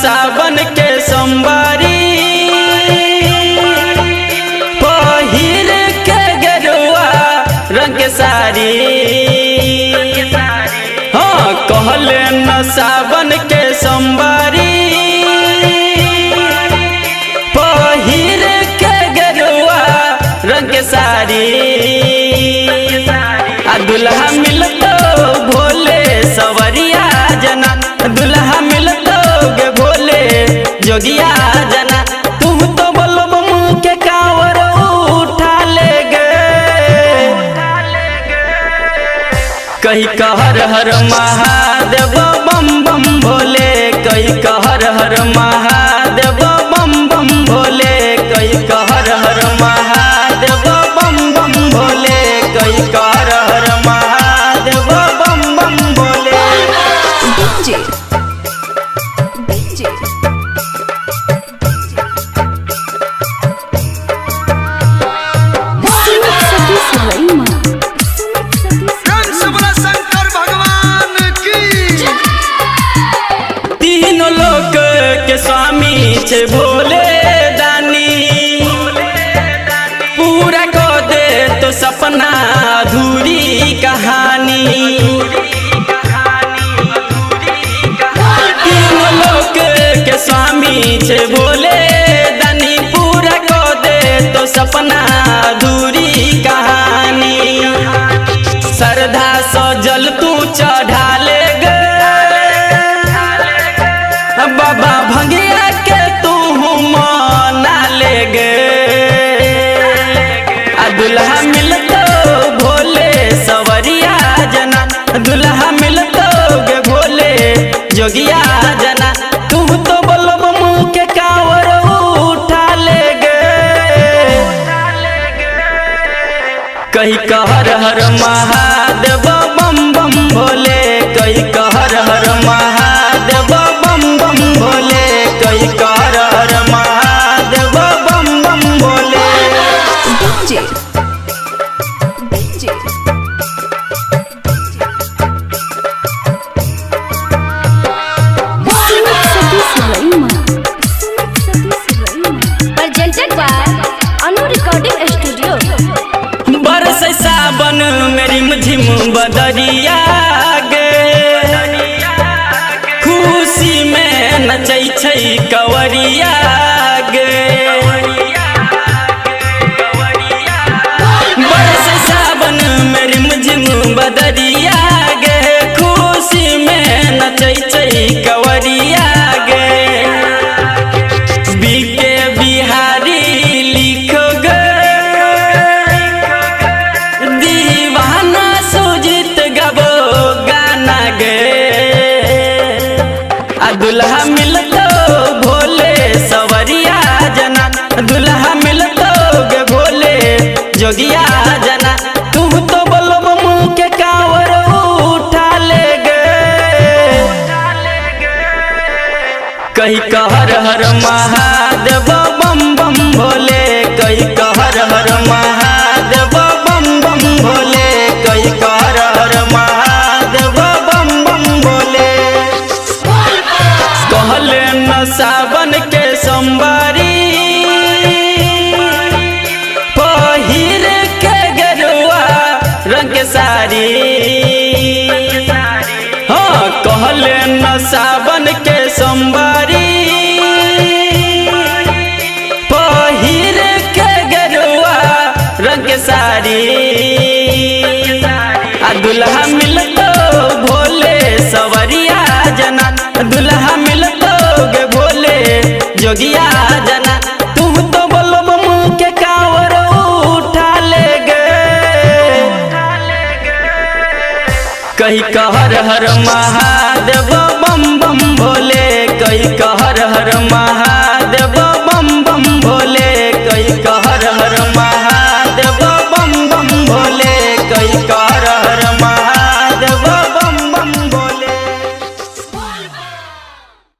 सावन के सोमवारी पहिर के गेरुआ रंग के साड़ी। हाँ कहले न सावन के सोमवारी पहिर के गेरुआ रंग के साड़ी। आ दुल्हा मिलतो भोले सवरिया जना, दुल्हा मिलतो गे भोले जोगिया जना। तुम तो बोलो बम के कांवर उठा ले गे, कहीं कहर हर महादेव बम बम भोले, कहीं कहर हर महादेव बम बम भोले, कहीं कहर हर महादेव बम बम भोले, कहीं कहर हर महादेव बम बम भोले। शंकर भगवान की तीनों लोक के स्वामी छे भोले दानी, पूरा को दे तो सपना अधूरी कहानी। तीनों लोक के स्वामी छे भोले दानी, पूरा को दे तो सपना अधूरी कहानी। श्रद्धा सो जल तू चढ़ा ले गे, बाबा भंगिया के तू मना ले गे। आ दुल्हा मिलतो भोले सवरिया जना, दुल्हा मिलतो गे भोले जोगिया जना। तुम तो बोलो बम के कांवर उठा ले गे, कहीं कहर हर महादेव बम बम भोले, कहीं कहर हर महादेव बम बम भोले, कहीं कहर हर महादेव बम बम Bhole. presented by Anu Recording Studio। बरस सावन मेरी मुझिम बदरिया गे, खुशी में नचै छै कवरिया गे। बरस सावन मेरी मुझिम बदरिया गे, खुशी में नचै छै कवरिया गे। बीके बिहारी लिखो गे, दीवाना सुजीत गबो गाना गे। आ दुल्हा मिलतो भोले सवरिया जना, दुल्हा मिलतो गे भोले जोगिया जना। तुम तो बोलो बम के कांवर उठा ले गे, कहीं कहर हर महादेव बम बम भोले, कहीं कहर हर महादेव बम बम भोले, कहीं कहर हर महादेव बम बम भोले। कहले न सावन के सोमवारी पहिर के गेरुआ रंग के साड़ी। हाँ कहले न सावन के सोमवारी पहिर के गेरुआ रंग के साड़ी। आ दुल्हा मिलतो भोले सवरिया जना, दुल्हा मिलतो गे भोले जोगिया जना। तुम तो बोलो बम के कांवर उठा ले गे, कहीं कहर हर महादेव बम बम भोले, कहीं कहर हर महादेव बम बम भोले, कहीं